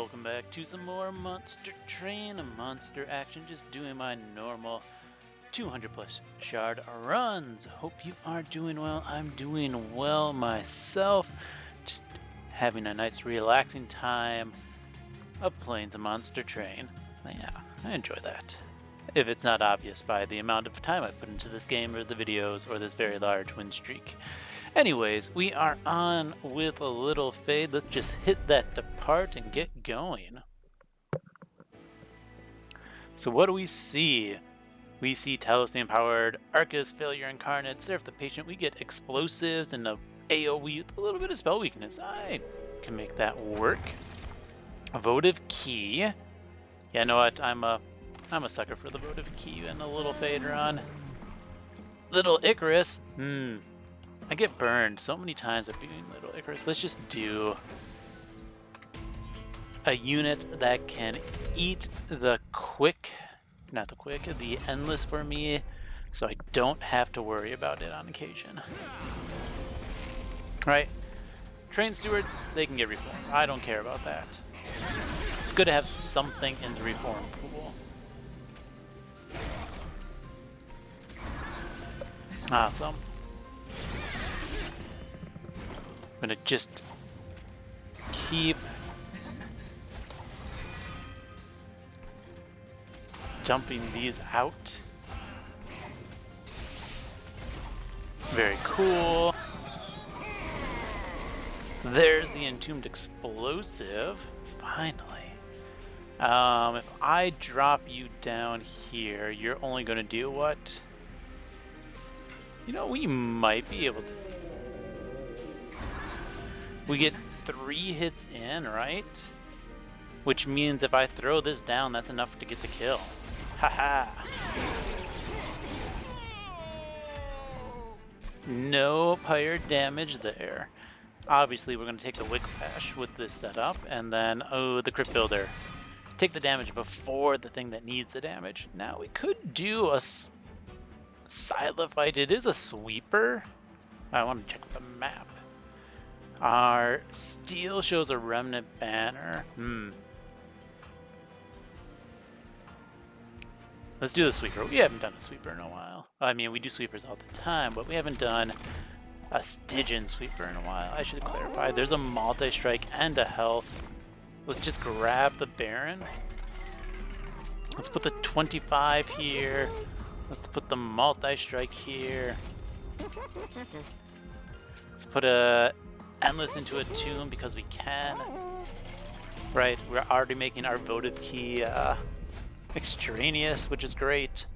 welcome back to some more Monster Train Monster action. Just doing my normal 200 plus shard runs. Hope you are doing well. I'm doing well myself. Just having a nice relaxing time of playing some Monster Train. Yeah, I enjoy that. If it's not obvious by the amount of time I put into this game or the videos or this very large win streak. Anyways, we are on with a little fade. Let's just hit that depart and get going. So what do we see? We see Talos the Empowered, Archus, Failure Incarnate, Seraph the Patient. We get explosives and a AoE with a little bit of spell weakness. I can make that work. Votive Key. Yeah, you know what? I'm a sucker for the Votive Key and a little fade run. Little Icarus. I get burned so many times by doing Little Icarus. Let's just do a unit that can eat the endless for me, so I don't have to worry about it on occasion. Right? Train stewards, they can get reformed. I don't care about that. It's good to have something in the reform pool. Awesome. I'm gonna just keep jumping these out. Very cool. There's the Entombed Explosive. Finally. If I drop you down here, you're only gonna do what? You know, we might be able to. We get 3 hits in, right? Which means if I throw this down, that's enough to get the kill. Haha. No pyre damage there. Obviously, we're going to take the Whiplash with this setup, and then, the Crypt Builder. Take the damage before the thing that needs the damage. Now, we could do a Scythe fight. It is a sweeper. I want to check the map. Our steel shows a remnant banner. Let's do the sweeper. We haven't done a sweeper in a while. I mean, we do sweepers all the time, but we haven't done a Stygian sweeper in a while. I should clarify. There's a multi-strike and a health. Let's just grab the Baron. Let's put the 25 here. Let's put the multi-strike here. Let's put a Endless into a tomb because we can. Right, we're already making our Votive Key extraneous, which is great.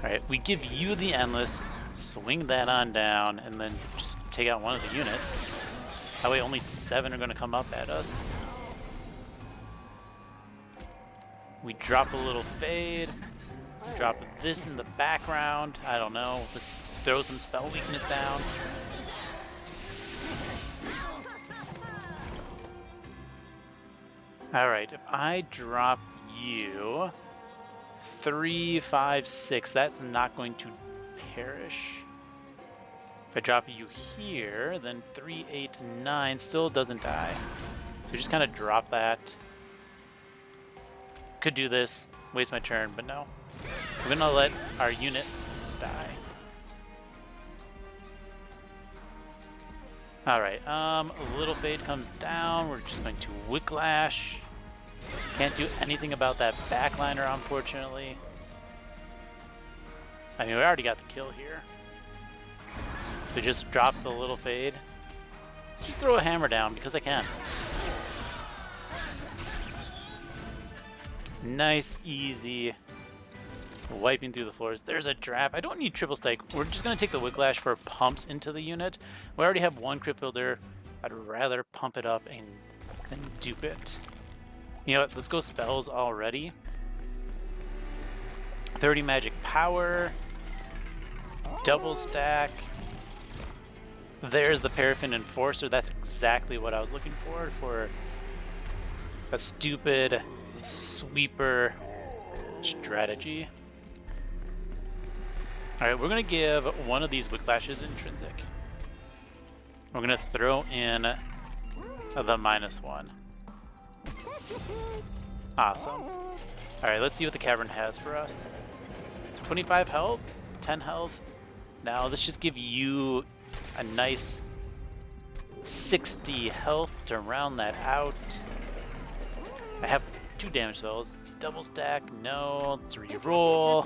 Alright, we give you the Endless, swing that on down, and then just take out one of the units. That way only 7 are going to come up at us. We drop a little fade. Drop this in the background. I don't know. Let's throw some spell weakness down. Alright, if I drop you 3, 5, 6, that's not going to perish. If I drop you here, then 3, 8, 9 still doesn't die. So just kind of drop that. Could do this, waste my turn, but no. We're gonna let our unit die. Alright, a little fade comes down. We're just going to Whiplash. Can't do anything about that backliner, unfortunately. I mean, we already got the kill here. So just drop the little fade. Just throw a hammer down because I can. Nice, easy. Wiping through the floors. There's a trap. I don't need triple strike. We're just going to take the Whiplash for pumps into the unit. We already have 1 Crypt Builder. I'd rather pump it up and dupe it. You know what? Let's go spells already. 30 magic power. Double stack. There's the Paraffin Enforcer. That's exactly what I was looking for a stupid sweeper strategy. Alright, we're going to give one of these Whiplashes intrinsic. We're gonna throw in the -1. Awesome. Alright, let's see what the cavern has for us. 25 health, 10 health. Now let's just give you a nice 60 health to round that out. I have 2 damage spells. Double stack, no. Let's re-roll.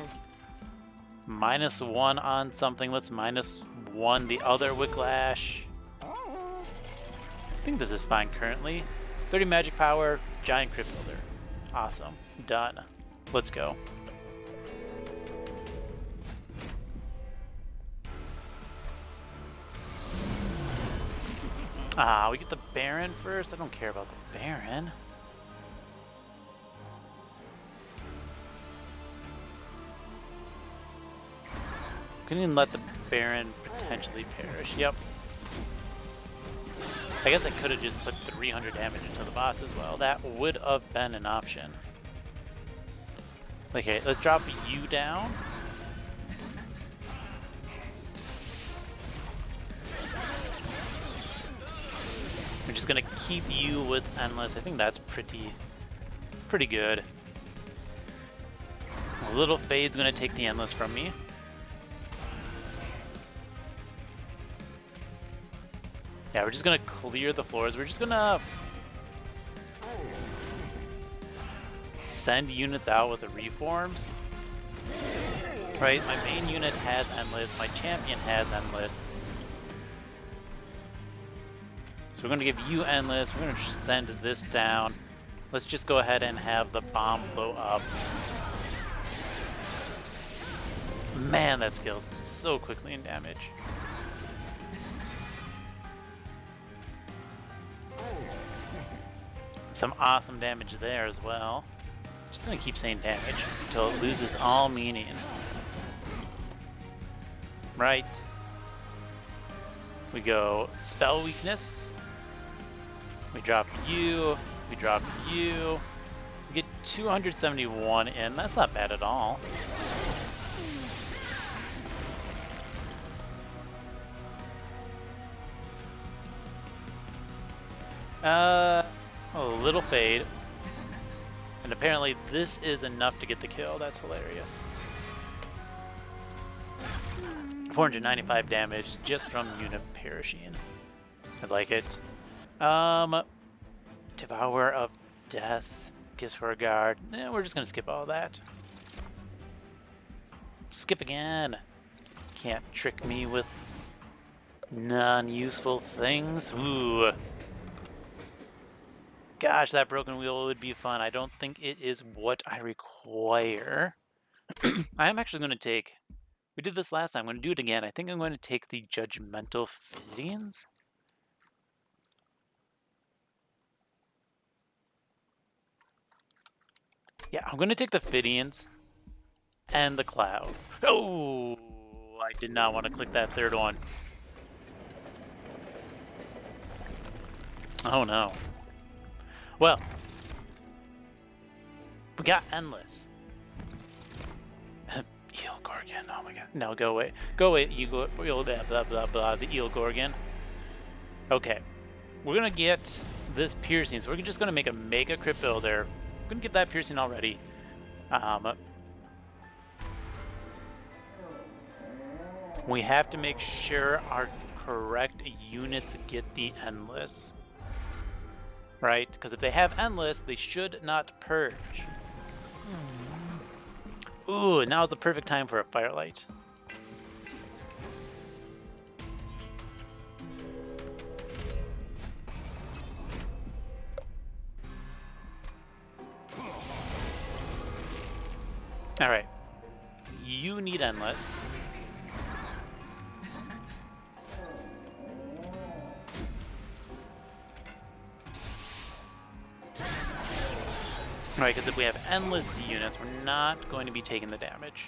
-1 on something. Let's -1 the other Whiplash. I think this is fine currently. 30 magic power, giant crit builder. Awesome. Done. Let's go. We get the Baron first. I don't care about the Baron. Couldn't even let the Baron potentially perish. Yep. I guess I could have just put 300 damage into the boss as well. That would have been an option. Okay, let's drop you down. We're just gonna keep you with Endless. I think that's pretty good. A little Fade's gonna take the Endless from me. Yeah, we're just gonna clear the floors. We're just gonna send units out with the reforms. Right, my main unit has Endless, my champion has Endless. So we're gonna give you Endless, we're gonna send this down. Let's just go ahead and have the bomb blow up. Man, that scales so quickly in damage. Some awesome damage there as well. Just gonna keep saying damage until it loses all meaning. Right. We go spell weakness. We drop you. We drop you. We get 271 in. That's not bad at all. A little Fade. And apparently this is enough to get the kill. That's hilarious. 495 damage just from unit perishing. I like it. Devourer of Death. Gifts for a guard. We're just gonna skip all that. Skip again. Can't trick me with non-useful things. Ooh. Gosh, that broken wheel would be fun. I don't think it is what I require. I am actually going to take... We did this last time. I'm going to do it again. I think I'm going to take the Judgmental Fidians. Yeah, I'm going to take the Fidians and the Cloud. Oh, I did not want to click that third one. Oh, no. Well, we got Endless. Eel Gorgon, oh my god. No, go away. Go away, Eel, blah, blah, blah, blah, the Eel Gorgon. Okay, we're gonna get this piercing, so we're just gonna make a mega crit builder. We're gonna get that piercing already. We have to make sure our correct units get the Endless. Right? Because if they have Endless, they should not purge. Ooh, now is the perfect time for a Firelight. Alright. You need Endless. Right, because if we have Endless units, we're not going to be taking the damage.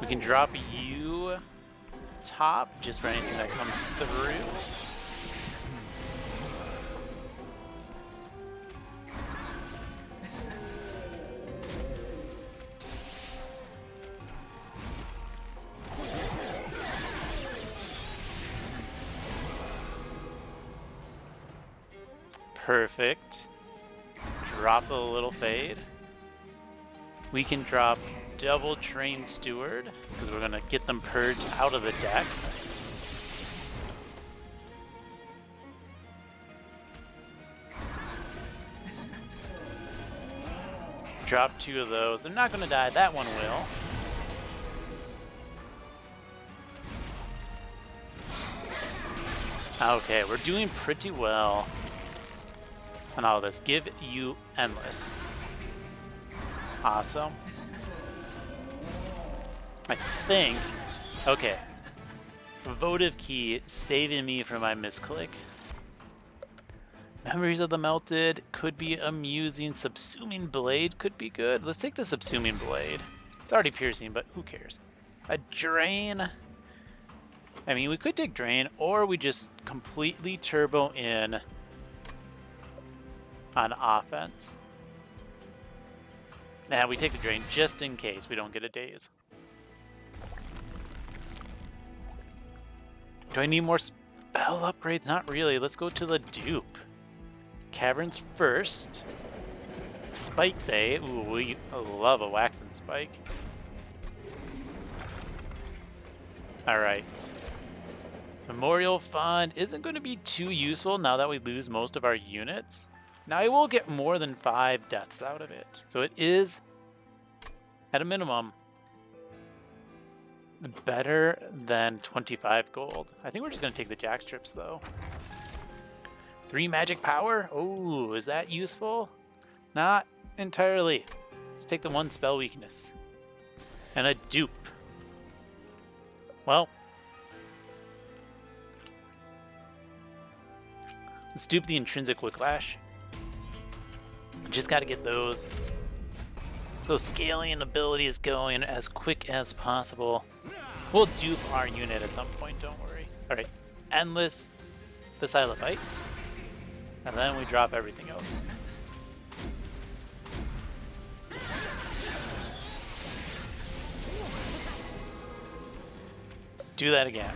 We can drop you top just for anything that comes through. Perfect. Drop the little fade. We can drop double Train Steward because we're gonna get them purged out of the deck. Drop 2 of those. They're not gonna die. That one will. Okay, we're doing pretty well on all this. Give you Endless. Awesome. I think... Okay. Votive Key saving me from my misclick. Memories of the Melted could be amusing. Subsuming Blade could be good. Let's take the Subsuming Blade. It's already piercing, but who cares? A Drain... I mean, we could take Drain, or we just completely turbo in on offense. Now we take the Drain just in case we don't get a Daze. Do I need more spell upgrades? Not really. Let's go to the dupe. Caverns first. Spikes, eh? Ooh, we love a Waxen Spike. Alright. Memorial Fund isn't going to be too useful now that we lose most of our units. Now I will get more than 5 deaths out of it. So it is, at a minimum, better than 25 gold. I think we're just going to take the jack strips though. 3 magic power? Oh, is that useful? Not entirely. Let's take the 1 spell weakness. And a dupe. Well, let's dupe the intrinsic whiplash. Just got to get those scaling abilities going as quick as possible. We'll dupe our unit at some point, don't worry. Alright, Endless, the Silent Bite, and then we drop everything else. Do that again.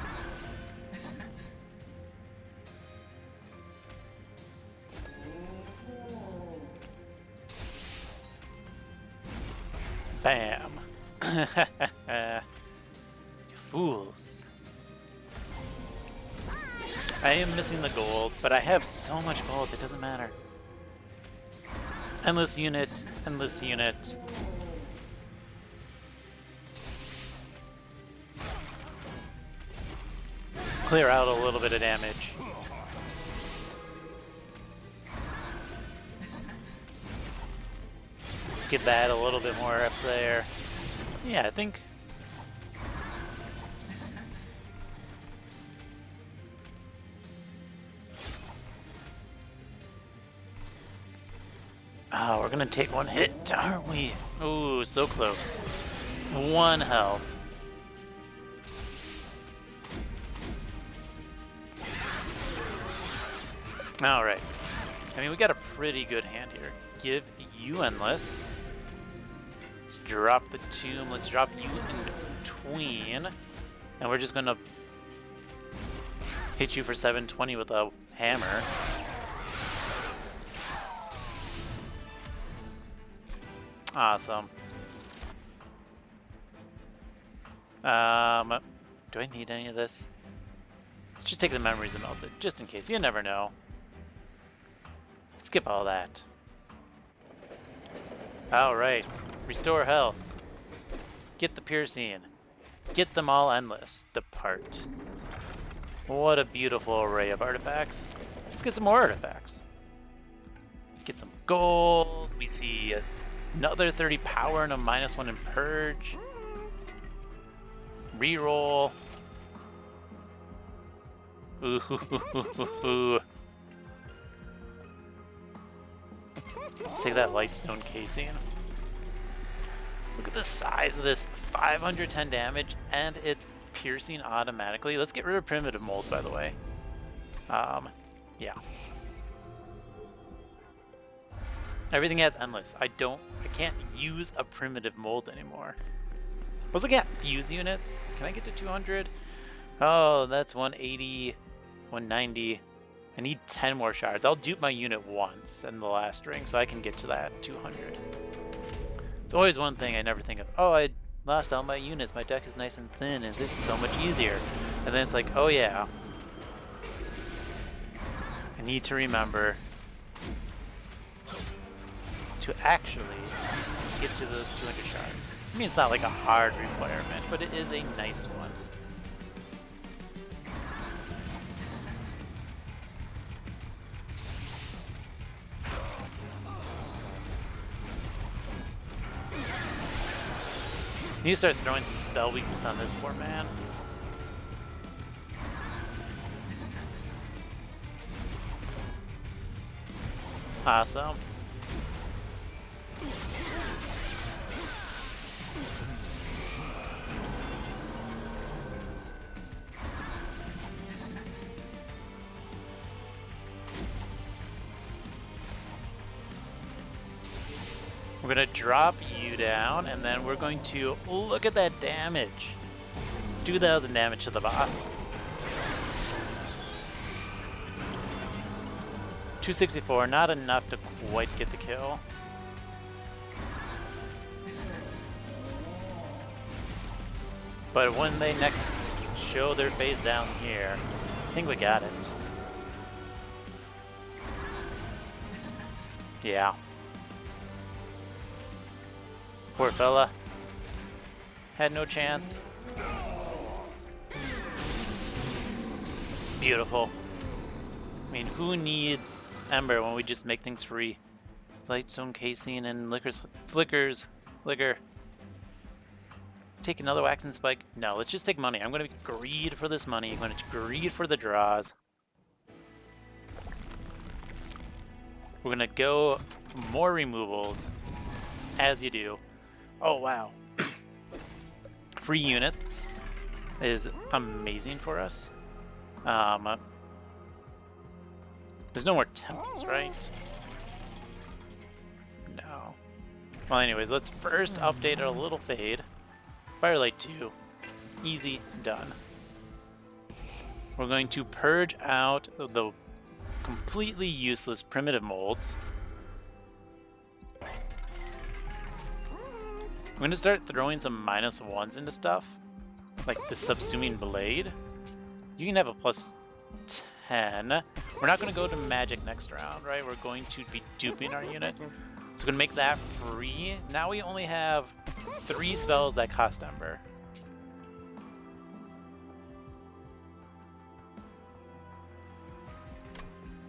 Bam. You fools. I am missing the gold, but I have so much gold, it doesn't matter. Endless unit, endless unit. Clear out a little bit of damage. Get that a little bit more up there. Yeah, I think... Oh, we're gonna take 1 hit, aren't we? Ooh, so close. 1 health. Alright. I mean, we got a pretty good hand here. Give you Endless. Let's drop the Tomb. Let's drop you in between. And we're just gonna hit you for 720 with a hammer. Awesome. Do I need any of this? Let's just take the memories and melt it, just in case. You never know. Skip all that. Alright. Restore health. Get the piercing. Get them all endless. Depart. What a beautiful array of artifacts. Let's get some more artifacts. Get some gold. We see another 30 power and a -1 in purge. Reroll. Ooh. Let's take that Lightstone casing. Look at the size of this. 510 damage, and it's piercing automatically. Let's get rid of primitive molds, by the way. Yeah. Everything has endless. I can't use a primitive mold anymore. I was looking at fuse units. Can I get to 200? Oh, that's 180, 190. I need 10 more shards. I'll dupe my unit once in the last ring so I can get to that 200. It's always one thing I never think of. Oh, I lost all my units. My deck is nice and thin and this is so much easier. And then it's like, oh yeah. I need to remember to actually get to those 200 shards. I mean, it's not like a hard requirement, but it is a nice one. Need to start throwing some spell weakness on this poor man. Awesome. We're going to drop you down, and then we're going to look at that damage. 2,000 damage to the boss. 264, not enough to quite get the kill. But when they next show their face down here, I think we got it. Yeah. Poor fella. Had no chance. Beautiful. I mean, who needs Ember when we just make things free? Lightstone casing and flickers. Take another wax and spike. No, let's just take money. I'm going to greed for this money. I'm going to greed for the draws. We're going to go more removals, as you do. Oh, wow. Free units is amazing for us. There's no more temples, right? No. Well, anyways, let's first update a little fade. Firelight 2. Easy, done. We're going to purge out the completely useless primitive molds. I'm going to start throwing some -1s into stuff, like the Subsuming Blade. You can have a +10. We're not going to go to magic next round, right? We're going to be duping our unit. So we're going to make that free. Now we only have 3 spells that cost Ember.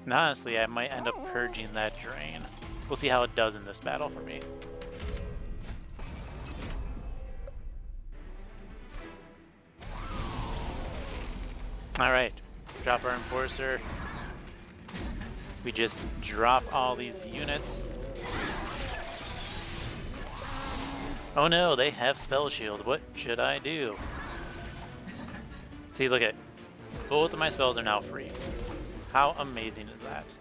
And honestly, I might end up purging that drain. We'll see how it does in this battle for me. Alright, drop our Enforcer. We just drop all these units. Oh no, they have Spell Shield. What should I do? See, look at both of my spells are now free. How amazing is that?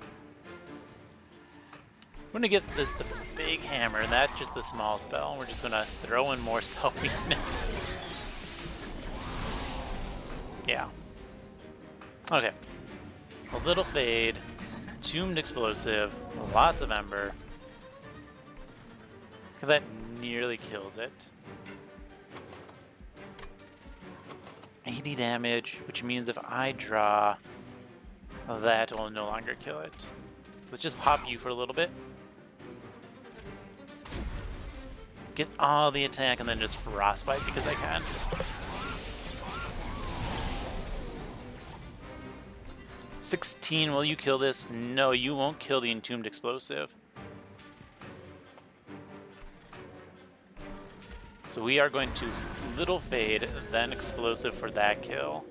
I'm gonna get this the big hammer, and that's just a small spell. We're just gonna throw in more spell weakness. Yeah. Okay. A little fade, Tombed Explosive, lots of Ember. That nearly kills it. 80 damage, which means if I draw, that will no longer kill it. Let's just pop you for a little bit. Get all the attack and then just Frostbite because I can. $16, will you kill this? No, you won't kill the Entombed Explosive. So we are going to Little Fade, then Explosive for that kill.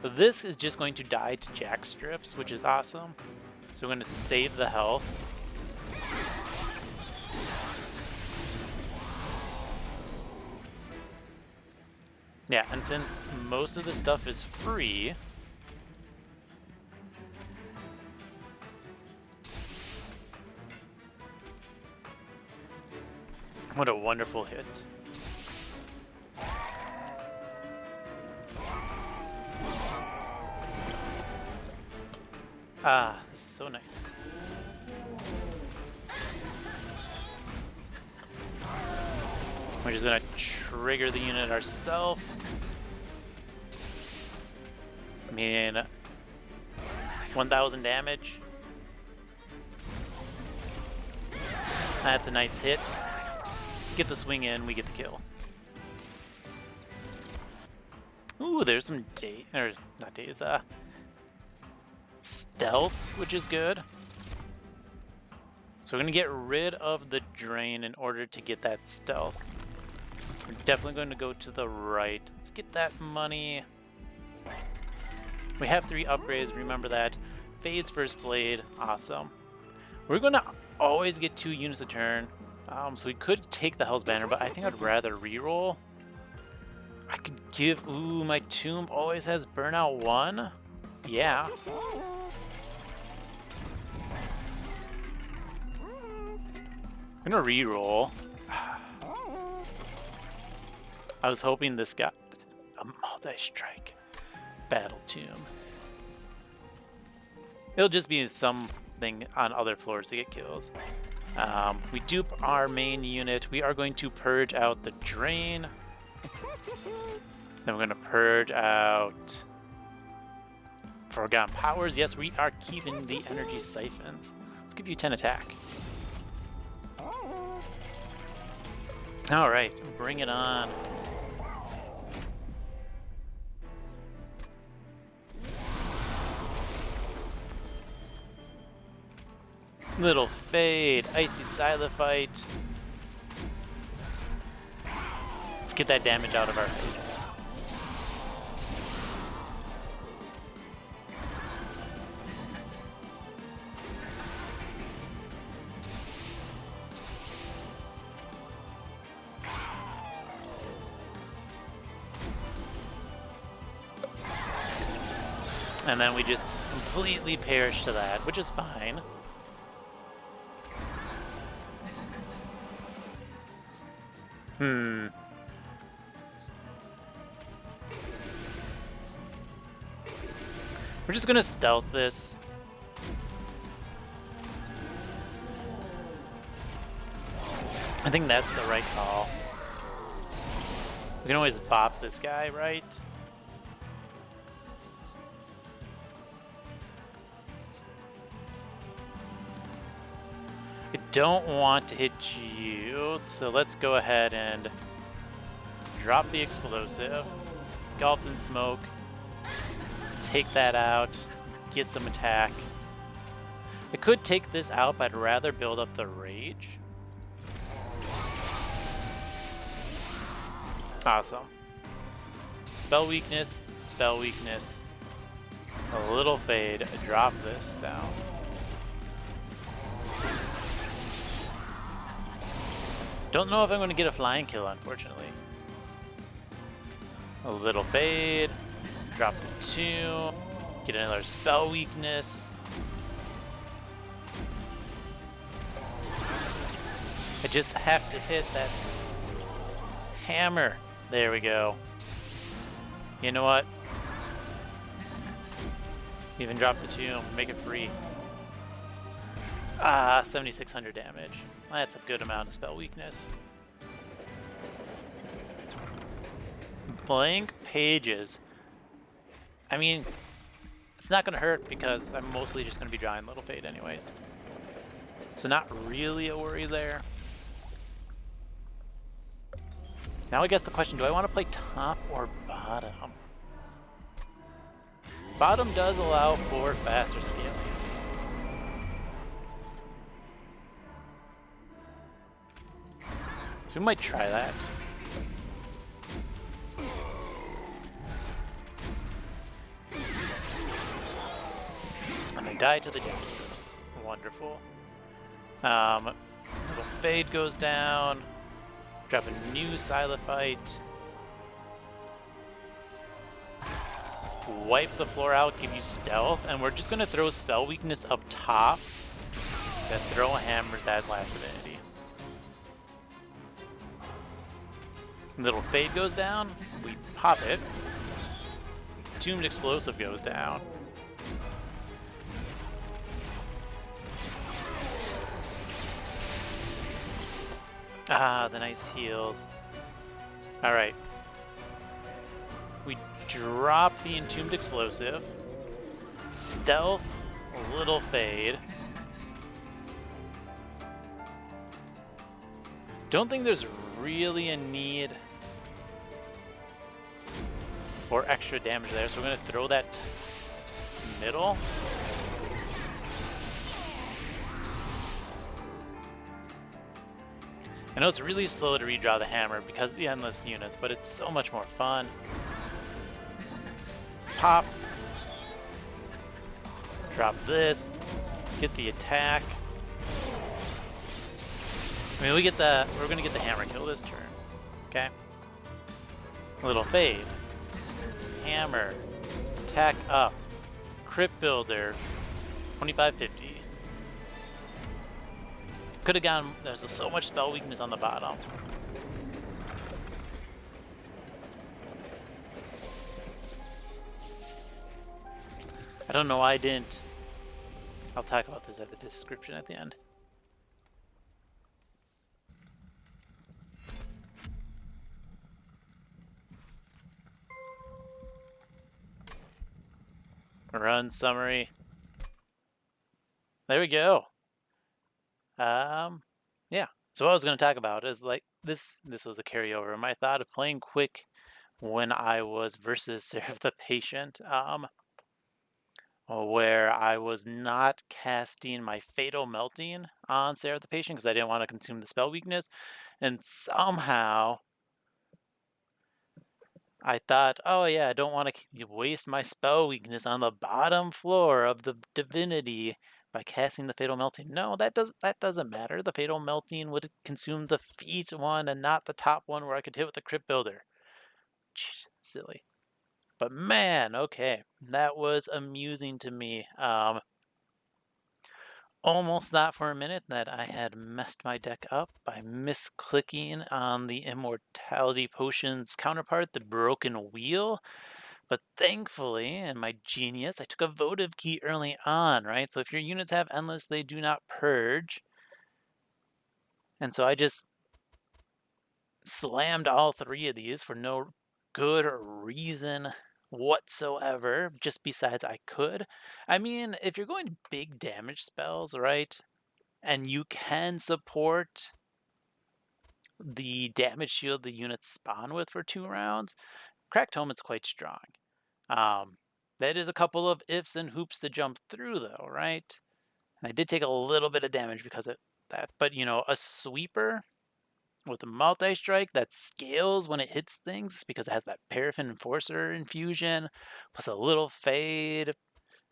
This is just going to die to Jack Strips, which is awesome. So we're going to save the health. Yeah, and since most of the stuff is free, what a wonderful hit. Ah, this is so nice. We're just gonna trigger the unit ourselves. I mean, 1,000 damage. That's a nice hit. Get the swing in, we get the kill. Ooh, there's some stealth, which is good. So we're gonna get rid of the drain in order to get that stealth. We're definitely going to go to the right. Let's get that money. We have 3 upgrades, remember that. Fade's first blade, awesome. We're gonna always get 2 units a turn. So we could take the Hell's Banner, but I think I'd rather reroll. I could give, ooh, my tomb always has burnout 1. Yeah. I'm gonna reroll. I was hoping this got a multi-strike battle tomb. It'll just be something on other floors to get kills. We dupe our main unit. We are going to purge out the drain. Then we're going to purge out Forgotten Powers. Yes, we are keeping the energy siphons. Let's give you 10 attack. All right, bring it on. Little Fade, Icy Siliphyte. Let's get that damage out of our face. And then we just completely perish to that, which is fine. We're just gonna stealth this. I think that's the right call. We can always bop this guy, right? I don't want to hit you, so let's go ahead and drop the explosive. Engulfed in smoke. Take that out. Get some attack. I could take this out, but I'd rather build up the rage. Awesome. Spell weakness, spell weakness. A little fade. Drop this down. Don't know if I'm going to get a flying kill, unfortunately. A little fade. Drop the 2. Get another spell weakness. I just have to hit that hammer. There we go. You know what? Even drop the 2. Make it free. Ah, 7,600 damage. That's a good amount of spell weakness. Blank pages. I mean, it's not going to hurt because I'm mostly just going to be drawing Little Fade anyways. So not really a worry there. Now I guess the question, do I want to play top or bottom? Bottom does allow for faster scaling. So we might try that. And they die to the Jackers. Wonderful. Little Fade goes down. Drop a new Siliphyte. Wipe the floor out, give you stealth, and we're just gonna throw spell weakness up top. Then throw hammers at Last Divinity. Little Fade goes down, we pop it. Tombed Explosive goes down. Ah, the nice heals. Alright. We drop the Entombed Explosive. Stealth, a little fade. Don't think there's really a need for extra damage there, so we're going to throw that middle. I know it's really slow to redraw the hammer because of the endless units, but it's so much more fun. Pop. Drop this. Get the attack. I mean, we're gonna get the hammer kill this turn. Okay. Little fade. Hammer. Attack up. Crypt Builder. 2550. Could have gone. There's so much spell weakness on the bottom. I don't know why I didn't. I'll talk about this at the description at the end. Run summary. There we go. Yeah. So what I was going to talk about is like this was a carryover. My thought of playing quick when I was versus Seraph the Patient, where I was not casting my Fatal Melting on Seraph the Patient because I didn't want to consume the spell weakness, and somehow I thought, oh yeah, I don't want to waste my spell weakness on the bottom floor of the Divinity by casting the Fatal Melting. No, that doesn't matter. The Fatal Melting would consume the feet one and not the top one where I could hit with the Crypt Builder. Silly. But man, okay, that was amusing to me. Almost thought for a minute that I had messed my deck up by misclicking on the Immortality Potion's counterpart, the Broken Wheel. But thankfully, in my genius, I took a votive key early on, right? So if your units have Endless, they do not purge. And so I just slammed all three of these for no good reason whatsoever, just besides I could. I mean, if you're going big damage spells, right, and you can support the damage shield the units spawn with for 2 rounds, Cracked Helmet's quite strong. That is a couple of ifs and hoops to jump through, though, right? And I did take a little bit of damage because of that, but you know, a sweeper with a multi-strike that scales when it hits things because it has that Paraffin Enforcer infusion, plus a little fade, and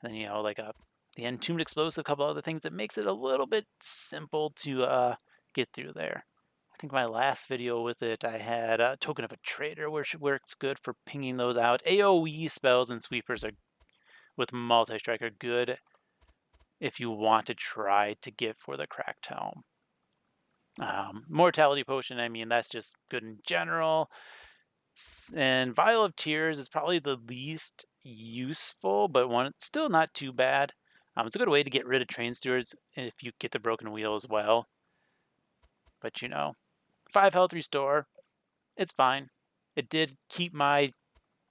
then, you know, like the Entombed Explosive, a couple other things, it makes it a little bit simple to get through there. I think my last video with it, I had a Token of a Traitor, which works good for pinging those out. AoE spells and sweepers are with multi-strike are good if you want to try to get for the Cracked Helm. Mortality Potion, I mean, that's just good in general. And Vial of Tears is probably the least useful, but one still not too bad. It's a good way to get rid of Train Stewards if you get the Broken Wheel as well. But you know, 5 health restore, it's fine. It did keep my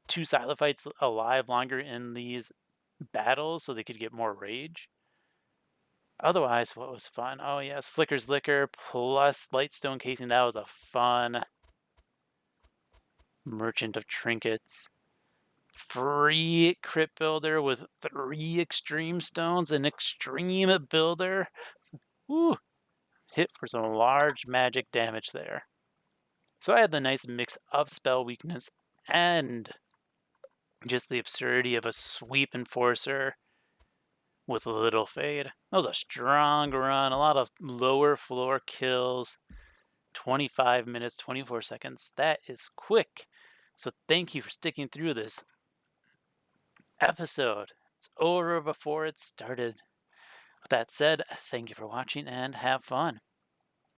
2 Silophytes alive longer in these battles so they could get more rage. Otherwise, what was fun? Oh yes, Flicker's Liquor plus Lightstone Casing. That was a fun Merchant of Trinkets. Free Crypt Builder with 3 Extreme Stones. An Extreme Builder. Woo! Hit for some large magic damage there. So I had the nice mix of spell weakness and just the absurdity of a Sweep Enforcer with a little fade. That was a strong run. A lot of lower floor kills. 25 minutes, 24 seconds. That is quick. So thank you for sticking through this episode. It's over before it started. With that said, thank you for watching and have fun.